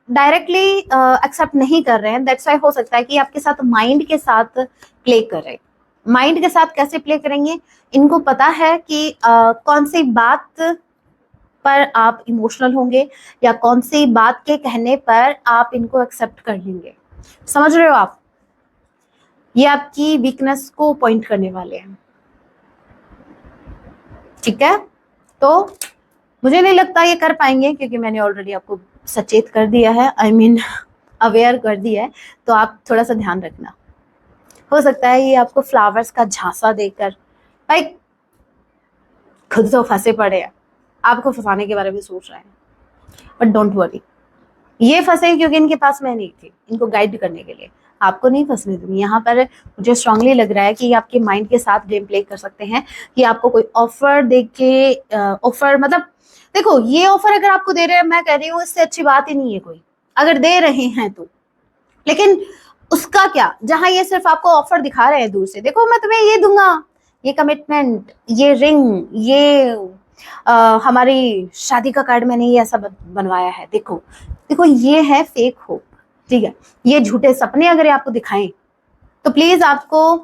डायरेक्टली एक्सेप्ट नहीं कर रहे हैं, दैट्स व्हाई हो सकता है कि आपके साथ माइंड के साथ प्ले कर रहे हैं। माइंड के साथ कैसे प्ले करेंगे? इनको पता है कि कौन सी बात पर आप इमोशनल होंगे या कौन सी बात के कहने पर आप इनको एक्सेप्ट कर लेंगे। समझ रहे हो आप? ये आपकी वीकनेस को पॉइंट करने वाले हैं, ठीक है, तो मुझे नहीं लगता ये कर पाएंगे क्योंकि मैंने ऑलरेडी आपको सचेत कर दिया है, आई मीन अवेयर कर दिया है, तो आप थोड़ा सा ध्यान रखना। हो सकता है ये आपको फ्लावर्स का झांसा देकर, भाई खुद तो फंसे पड़े हैं, आपको फंसाने के बारे में सोच रहे हैं, बट डोंट वरी, ये फंसे क्योंकि इनके पास मैं नहीं थी इनको गाइड करने के लिए, आपको नहीं फंसने दूंगी। यहाँ पर मुझे स्ट्रांगली लग रहा है कि आपके माइंड के साथ गेम प्ले कर सकते हैं कि आपको कोई ऑफर दे के, ऑफर मतलब देखो ये ऑफर अगर आपको दे रहे हैं, मैं कह रही हूँ इससे अच्छी बात ही नहीं है कोई, अगर दे रहे हैं तो, लेकिन उसका क्या, जहां ये सिर्फ आपको ऑफर दिखा रहे हैं दूर से, देखो मैं तुम्हें ये दूंगा, ये कमिटमेंट, ये रिंग, ये हमारी शादी का कार्ड मैंने ये ऐसा बनवाया है, देखो देखो, ये है फेक होप, ठीक है, ये झूठे सपने अगर आपको दिखाएं तो प्लीज आपको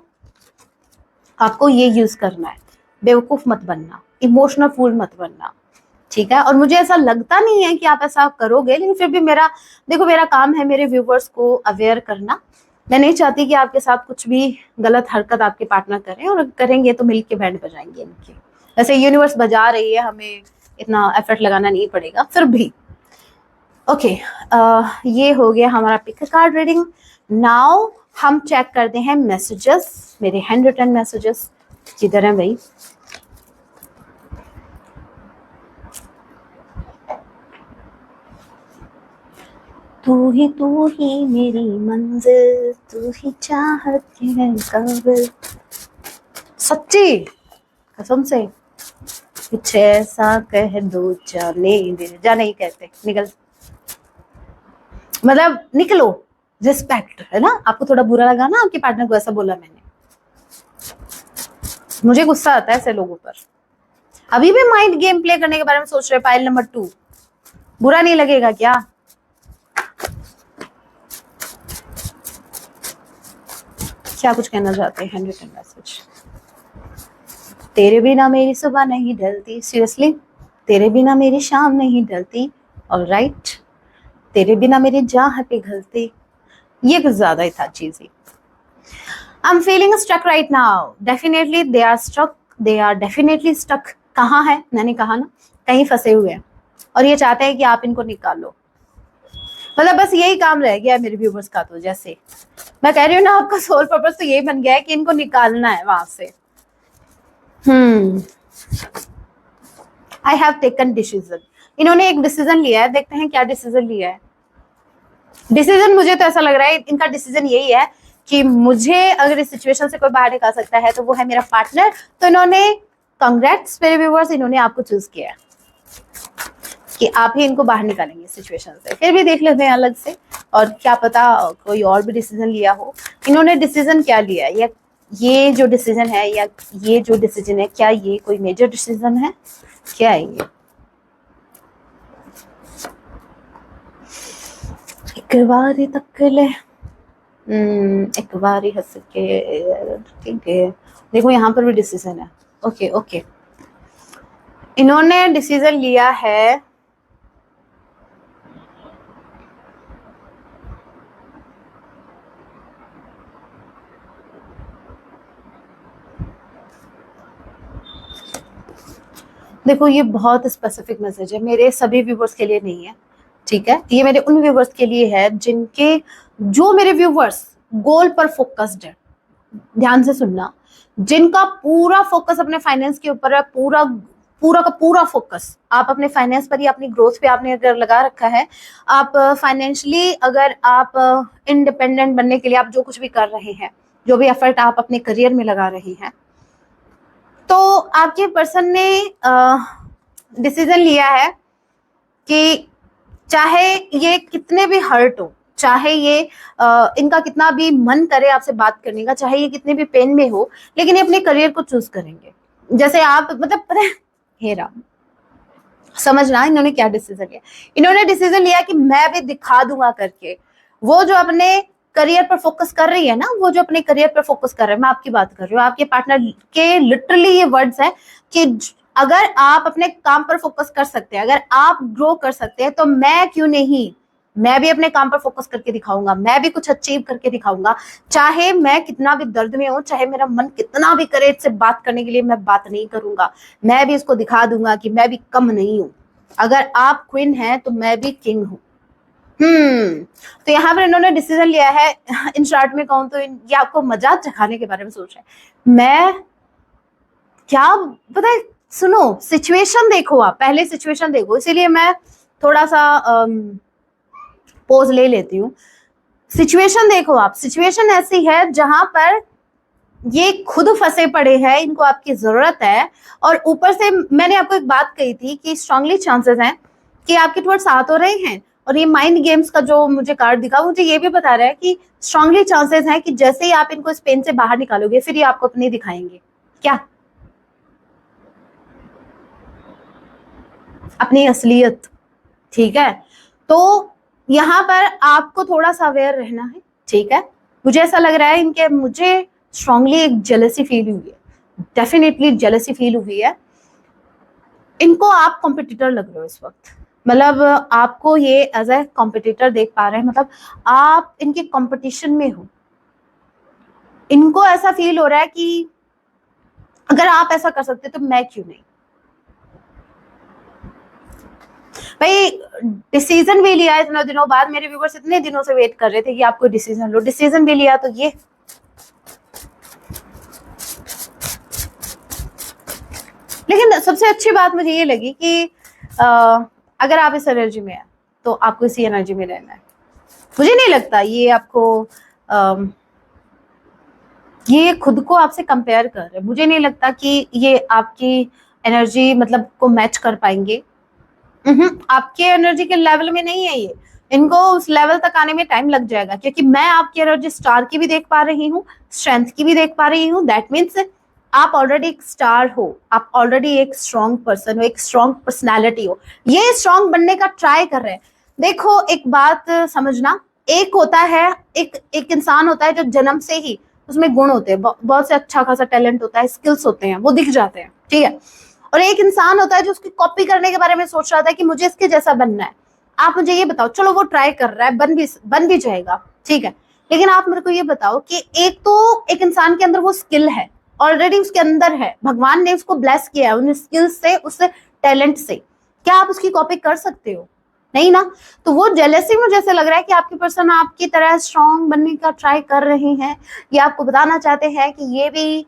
ये यूज करना है, बेवकूफ मत बनना, इमोशनल फूल मत बनना, ठीक है, और मुझे ऐसा लगता नहीं है कि आप ऐसा करोगे, लेकिन फिर भी मेरा काम है मेरे व्यूवर्स को अवेयर करना। मैं नहीं चाहती कि आपके साथ कुछ भी गलत हरकत आपके पार्टनर करें, और करेंगे तो मिलके बैंड बजाएंगे इनके, वैसे यूनिवर्स बजा रही है, हमें इतना एफर्ट लगाना नहीं पड़ेगा फिर भी। ओके, ये हो गया हमारा पिक कार्ड रीडिंग। नाउ हम चेक करते हैं मैसेजेस, मेरे हैंड रिटन मैसेजेस किधर हैं भाई। तू ही मेरी मंजिल, तू ही चाहत के है काबिल। सच्ची कसम से कुछ ऐसा कह दो जाने दे, जाने ही कहते निकल, मतलब निकलो। रिस्पेक्ट है ना, आपको थोड़ा बुरा लगा ना आपके पार्टनर को ऐसा बोला मैंने, मुझे गुस्सा आता है ऐसे लोगों पर। अभी भी माइंड गेम प्ले करने के बारे में सोच रहे। पाइल नंबर 2, बुरा नहीं लगेगा क्या? क्या कुछ कहना चाहते हैं? Written message. तेरे बिना मेरी सुबह नहीं ढलती, सीरियसली तेरे बिना मेरी शाम नहीं ढलती, ऑलराइट, तेरे बिना मेरी जान पिघलती। ये कुछ ज्यादा ही था cheesy. I am feeling stuck right now, definitely they are stuck, they are definitely stuck. कहाँ है? मैंने कहा ना, कहीं फंसे हुए हैं और ये चाहते हैं कि आप इनको निकालो। मतलब बस यही काम रह गया है मेरे व्यूवर्स का। तो जैसे मैं कह रही हूँ ना, आपका सोल पर्पस तो यही बन गया है कि इनको निकालना है वहां से। आई हैव टेकन डिसीजन, इन्होंने एक डिसीजन लिया है। देखते हैं क्या डिसीजन लिया है। डिसीजन मुझे तो ऐसा लग रहा है इनका डिसीजन यही है कि मुझे अगर इस सिचुएशन से कोई बाहर निकाल सकता है तो वो है मेरा पार्टनर। तो इन्होंने, कांग्रेट्स मेरे व्यूअर्स, इन्होंने आपको चूज किया है कि आप ही इनको बाहर निकालेंगे सिचुएशन से। फिर भी देख लेते हैं अलग से, और क्या पता कोई और भी डिसीजन लिया हो। इन्होंने डिसीजन क्या लिया है, या ये जो डिसीजन है, या ये जो डिसीजन है, क्या ये कोई मेजर डिसीजन है? क्या है ये? एक बारी तक ले, एक बारी हंस के, ठीक है। देखो यहाँ पर भी डिसीजन है। ओके ओके, इन्होंने डिसीजन लिया है देखो ये बहुत स्पेसिफिक मैसेज है, मेरे सभी व्यूवर्स के लिए नहीं है, ठीक है। ये मेरे उन व्यूवर्स के लिए है जिनके, जो मेरे व्यूवर्स गोल पर फोकस्ड है। ध्यान से सुनना, जिनका पूरा फोकस अपने फाइनेंस के ऊपर है, पूरा पूरा का पूरा फोकस आप अपने फाइनेंस पर ही, अपनी ग्रोथ पे आपने अगर लगा रखा है। आप फाइनेंशियली अगर आप इंडिपेंडेंट बनने के लिए आप जो कुछ भी कर रहे हैं, जो भी एफर्ट आप अपने करियर में लगा रहे हैं, तो आपके पर्सन ने डिसीजन लिया है कि चाहे ये कितने भी हर्ट हो, चाहे ये इनका कितना भी मन करे आपसे बात करने का, चाहे ये कितने भी पेन में हो, लेकिन ये अपने करियर को चूज करेंगे। जैसे आप, मतलब पता है, हे राम, समझना इन्होंने क्या डिसीजन लिया। इन्होंने डिसीजन लिया कि मैं भी दिखा दूंगा करके। वो जो अपने करियर पर फोकस कर रही है ना, वो जो अपने करियर पर फोकस कर रहे हैं, मैं आपकी बात कर रही हूँ, आपके पार्टनर के लिटरली ये वर्ड्स है कि अगर आप अपने काम पर फोकस कर सकते हैं, अगर आप ग्रो कर सकते हैं, तो मैं क्यों नहीं, मैं भी अपने काम पर फोकस करके दिखाऊंगा, मैं भी कुछ अचीव करके दिखाऊंगा। चाहे मैं कितना भी दर्द में हूं, चाहे मेरा मन कितना भी करे इससे बात करने के लिए, मैं बात नहीं करूंगा। मैं भी इसको दिखा दूंगा कि मैं भी कम नहीं हूं। अगर आप क्वीन हैं तो मैं भी किंग हूं। तो यहाँ पर इन्होंने डिसीजन लिया है। इन शॉर्ट में कहूं तो ये आपको मजाक चखाने के बारे में सोच रहे हैं। मैं क्या, पता है, सुनो, सिचुएशन देखो, आप पहले सिचुएशन देखो, इसीलिए मैं थोड़ा सा पोज ले लेती हूँ। सिचुएशन देखो आप, सिचुएशन ऐसी है जहां पर ये खुद फंसे पड़े हैं, इनको आपकी जरूरत है, और ऊपर से मैंने आपको एक बात कही थी कि स्ट्रांगली चांसेस हैं कि आपके टुवर्ड्स आ तो रहे हैं। और ये माइंड गेम्स का जो मुझे कार्ड दिखा, मुझे ये भी बता रहा है कि स्ट्रांगली चांसेस हैं कि जैसे ही आप इनको इस पेन से बाहर निकालोगे, फिर ये आपको अपनी दिखाएंगे। क्या? अपनी असलियत, ठीक है। तो यहाँ पर आपको थोड़ा सा अवेयर रहना है, ठीक है। मुझे ऐसा लग रहा है इनके, मुझे स्ट्रांगली एक जेलसी फील हुई है, डेफिनेटली जेलसी फील हुई है। इनको आप कॉम्पिटिटर लग रहे हो इस वक्त, मतलब आपको ये एज ए कॉम्पिटिटर देख पा रहे हैं, मतलब आप इनके कंपटीशन में हो। इनको ऐसा फील हो रहा है कि अगर आप ऐसा कर सकते तो मैं क्यों नहीं। भाई डिसीजन भी लिया है इतने दिनों बाद, मेरे व्यूवर्स इतने दिनों से वेट कर रहे थे कि आप कोई डिसीजन लो, डिसीजन भी लिया। तो ये लेकिन सबसे अच्छी बात मुझे ये लगी कि अगर आप इस एनर्जी में हैं तो आपको इसी एनर्जी में रहना है। मुझे नहीं लगता ये आपको ये खुद को आपसे कंपेयर कर रहे हैं। मुझे नहीं लगता कि ये आपकी एनर्जी मतलब को मैच कर पाएंगे। आपके एनर्जी के लेवल में नहीं है ये। इनको उस लेवल तक आने में टाइम लग जाएगा, क्योंकि मैं आपकी एनर्जी स्टार की भी देख पा रही हूँ, स्ट्रेंथ की भी देख पा रही हूँ। दैट मीन्स आप ऑलरेडी एक स्टार हो, आप ऑलरेडी एक स्ट्रॉन्ग पर्सन हो, एक स्ट्रॉन्ग पर्सनैलिटी हो। ये स्ट्रॉन्ग बनने का ट्राई कर रहे हैं। देखो एक बात समझना, एक होता है, एक इंसान होता है जो जन्म से ही उसमें गुण होते हैं, बहुत से अच्छा खासा टैलेंट होता है, स्किल्स होते हैं, वो दिख जाते हैं, ठीक है। और एक इंसान होता है जो उसकी कॉपी करने के बारे में सोच रहा था कि मुझे इसके जैसा बनना है। आप मुझे ये बताओ, चलो वो ट्राई कर रहा है, बन भी जाएगा, ठीक है। लेकिन आप मेरे को ये बताओ कि एक इंसान के अंदर वो स्किल है, ऑलरेडी उसके अंदर है, भगवान ने उसको ब्लेस किया है उन स्किल्स से, उस टैलेंट से। क्या आप उसकी कॉपी कर सकते हो? नहीं ना। तो वो जेलेसी मुझे ऐसे लग रहा है कि आपकी पर्सन आपकी तरह स्ट्रांग बनने का ट्राई कर रहे हैं। ये आपको बताना चाहते हैं कि ये भी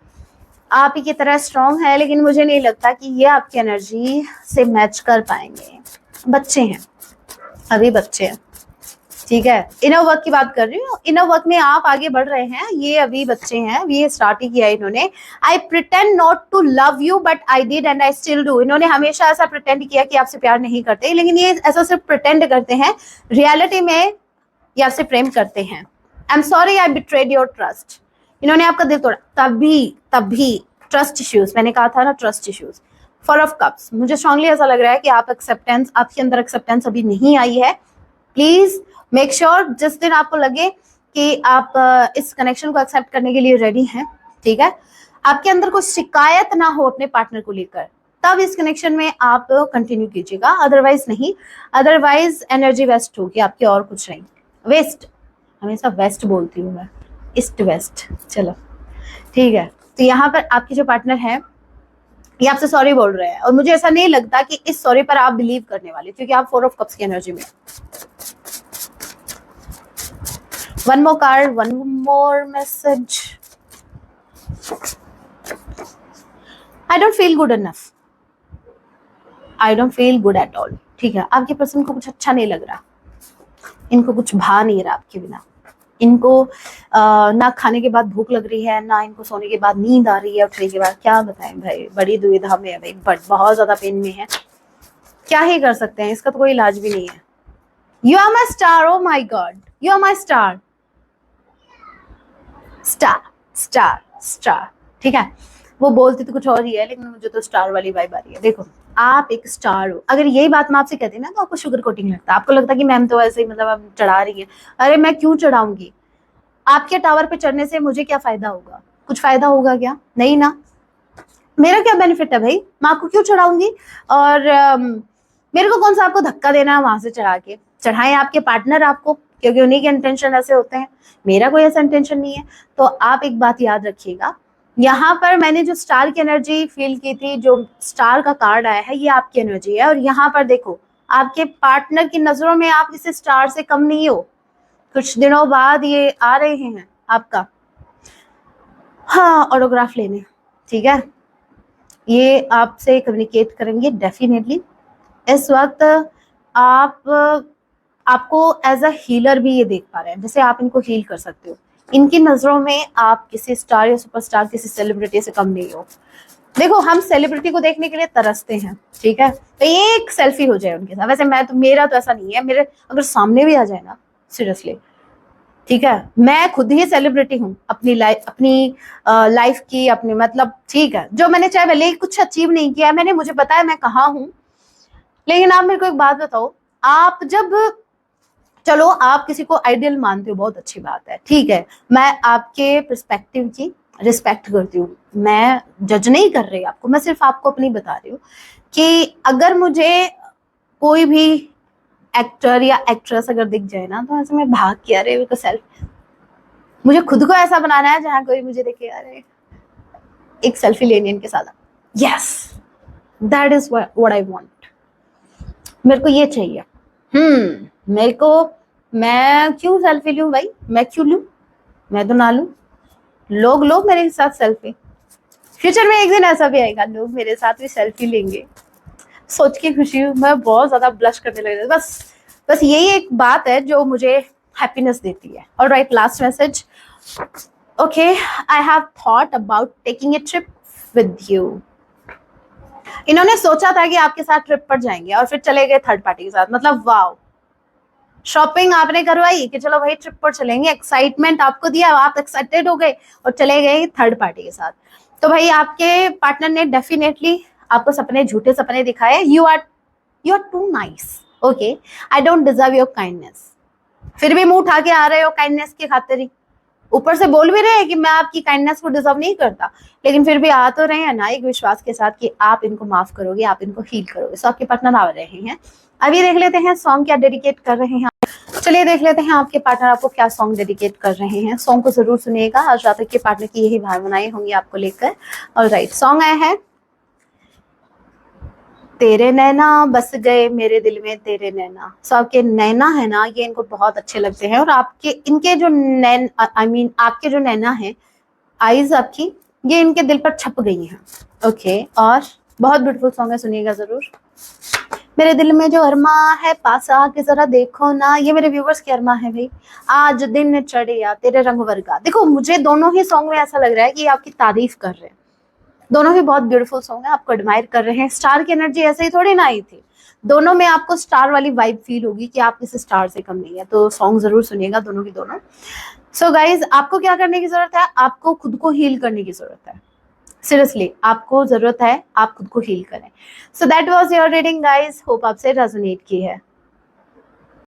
आप ही की तरह स्ट्रांग है, लेकिन मुझे नहीं लगता कि ये आपकी एनर्जी से मैच कर पाएंगे। बच्चे हैं, अभी बच्चे हैं, ठीक है। इनर वर्क की बात कर रही हूँ, इनर वर्क में आप आगे बढ़ रहे हैं, ये अभी बच्चे हैं, ये स्टार्ट ही किया इन्होंने। I pretend not to love you but I did and I still do. इन्होंने हमेशा ऐसा प्रिटेंड किया कि आपसे प्यार नहीं करते, लेकिन ये ऐसा सिर्फ प्रिटेंड करते हैं, रियलिटी में ये आपसे प्रेम करते हैं। I am sorry I betrayed your trust. इन्होंने आपका दिल तोड़ा, तभी ट्रस्ट इश्यूज, मैंने कहा था ना ट्रस्ट इश्यूज। 4 ऑफ कप्स, मुझे स्ट्रांगली ऐसा लग रहा है कि आपके अंदर एक्सेप्टेंस अभी नहीं आई है। प्लीज मेक श्योर जिस दिन आपको लगे कि आप इस कनेक्शन को एक्सेप्ट करने के लिए रेडी हैं, ठीक है, आपके अंदर कोई शिकायत ना हो अपने पार्टनर को लेकर, तब इस कनेक्शन में आप कंटिन्यू कीजिएगा, अदरवाइज नहीं। अदरवाइज एनर्जी वेस्ट होगी आपकी, और कुछ नहीं। वेस्ट, हमेशा वेस्ट बोलती हूँ मैं, ईस्ट वेस्ट, चलो ठीक है। तो यहाँ पर आपके जो पार्टनर है ये आपसे सॉरी बोल रहे हैं, और मुझे ऐसा नहीं लगता कि इस सॉरी पर आप बिलीव करने वाले, क्योंकि आप 4 ऑफ कप्स की एनर्जी में। One more card, one more message. I don't feel good enough, I don't feel good at all, ठीक है। आपके पर्सन को कुछ अच्छा नहीं लग रहा, इनको कुछ भा नहीं रहा आपके बिना। इनको ना खाने के बाद भूख लग रही है, ना इनको सोने के बाद नींद आ रही है, उठने के बाद। क्या बताएं भाई, बड़ी दुविधा में है भाई, बट बहुत ज्यादा पेन में है। क्या ही कर सकते हैं, इसका तो कोई इलाज भी नहीं है। You are my star, oh my god, you are my star, star star star, ठीक है। वो बोलती तो कुछ और ही है, लेकिन मुझे तो स्टार वाली वाइब आ रही है। देखो आप एक स्टार हो, अगर यही बात मैं आपसे कहती ना तो आपको शुगर कोटिंग लगता है, आपको लगता है कि मैम तो ऐसे ही मतलब अब चढ़ा रही है। अरे मैं क्यों चढ़ाऊंगी? आपके टावर पे चढ़ने से मुझे क्या फायदा होगा? कुछ फायदा होगा क्या? नहीं ना। मेरा क्या बेनिफिट है भाई, मैं आपको क्यों चढ़ाऊंगी? और मेरे को कौन सा आपको धक्का देना है वहां से चढ़ा के? चढ़ाएं आपके पार्टनर आपको, क्योंकि उन्हीं के इंटेंशन ऐसे होते हैं, मेरा कोई ऐसा इंटेंशन नहीं है। तो आप एक बात याद रखिएगा, यहाँ पर मैंने जो स्टार की एनर्जी फील की थी, जो स्टार का कार्ड आया है, ये आपकी एनर्जी है। और यहाँ पर देखो आपके पार्टनर की नजरों में आप किसी स्टार से कम नहीं हो। कुछ दिनों बाद ये आ रहे हैं आपका, हाँ, ऑटोग्राफ लेने, ठीक है। ये आपसे कम्युनिकेट करेंगे डेफिनेटली। इस वक्त आप आपको एज अ हीलर भी ये देख पा रहे हैं, जैसे आप इनको हील कर सकते हो। इनकी नजरों में आप किसी स्टार या सुपरस्टार, किसी सेलिब्रिटी से कम नहीं हो। देखो हम सेलिब्रिटी को देखने के लिए तरसते हैं, ठीक है, तो एक सेल्फी हो जाए उनके साथ। वैसे मैं तो, मेरा तो ऐसा नहीं है, मेरे अगर सामने भी आ जाए ना, सीरियसली, ठीक है, मैं खुद ही सेलिब्रिटी हूँ अपनी लाइफ की, अपनी मतलब, ठीक है, जो मैंने चाहे भले ही कुछ अचीव नहीं किया, मैंने, मुझे पता है मैं कहाँ हूँ। लेकिन आप मेरे को एक बात बताओ, आप जब, चलो आप किसी को आइडियल मानते हो, बहुत अच्छी बात है, ठीक है, मैं आपके पर्सपेक्टिव की रिस्पेक्ट करती हूँ, मैं जज नहीं कर रही आपको, मैं सिर्फ आपको अपनी बता रही हूँ कि अगर मुझे कोई भी एक्टर या एक्ट्रेस अगर दिख जाए ना, तो ऐसे मैं भाग के, अरे सेल्फी, मुझे खुद को ऐसा बनाना है जहां कोई मुझे देखे, अरे एक सेल्फी लेनी है इनके साथ। Yes, that is what I want. मेरे को ये चाहिए। मेरे को, मैं क्यों सेल्फी लूं भाई, मैं क्यों लूं? मैं तो ना लूं, लोग लोग मेरे साथ सेल्फी। फ्यूचर में एक दिन ऐसा भी आएगा, लोग मेरे साथ भी सेल्फी लेंगे, सोच के खुशी हूँ। मैं बहुत ज्यादा ब्लश करने लग रही हूँ। बस यही एक बात है जो मुझे हैप्पीनेस देती है। Alright, last message. Okay, I have thought about taking a trip with you. इन्होंने सोचा था कि आपके साथ ट्रिप पर जाएंगे और फिर चले गए थर्ड पार्टी के साथ। मतलब वाओ, शॉपिंग आपने करवाई कि चलो भाई ट्रिप पर चलेंगे, एक्साइटमेंट आपको दिया, आप एक्साइटेड हो गए और चले गए थर्ड पार्टी के साथ। तो भाई आपके पार्टनर ने डेफिनेटली आपको सपने, झूठे सपने दिखाए। You are too nice, okay, I don't deserve your kindness. फिर भी मुंह उठा के आ रहे हो काइंडनेस की खातिर ही, ऊपर से बोल भी रहे हैं कि मैं आपकी काइंडनेस को डिजर्व नहीं करता, लेकिन फिर भी आ तो रहे हैं ना एक विश्वास के साथ कि आप इनको माफ करोगे, आप इनको हील करोगे। सो आपके पार्टनर आ रहे हैं। अभी देख लेते हैं सॉन्ग क्या डेडिकेट कर रहे हैं। चलिए देख लेते हैं आपके पार्टनर आपको क्या सॉन्ग डेडिकेट कर रहे हैं। सॉन्ग को जरूर सुनिएगा, आज रात के पार्टनर की यही भावनाएं होंगी आपको लेकर। ऑलराइट, सॉन्ग आया है तेरे नैना बस गए मेरे दिल में तेरे नैना। सो आपके नैना है ना, ये इनको बहुत अच्छे लगते हैं। और आपके इनके जो नैन आपके जो नैना है, आईज आपकी, ये इनके दिल पर छप गई हैं। ओके, और बहुत ब्यूटीफुल सॉन्ग है, सुनिएगा जरूर। मेरे दिल में जो अरमा है पास आके जरा देखो ना, ये मेरे व्यूवर्स की अरमा है भाई। आज दिन चढ़िया तेरे रंग वर्गा। देखो मुझे दोनों ही सॉन्ग में ऐसा लग रहा है कि आपकी तारीफ कर रहे हैं। दोनों ही बहुत ब्यूटीफुल सॉन्ग है, आपको एडमायर कर रहे हैं। स्टार की एनर्जी ऐसे ही थोड़ी ना आई थी, दोनों में आपको स्टार वाली वाइब फील होगी कि आप किसी स्टार से कम नहीं है। तो सॉन्ग जरूर सुनिएगा दोनों की दोनों। सो गाइज, आपको क्या करने की जरूरत है? आपको खुद को हील करने की जरूरत है। सीरियसली आपको जरूरत है, आप खुद को हील करें। So that was your reading guys, hope आपसे रेजोनेट की है।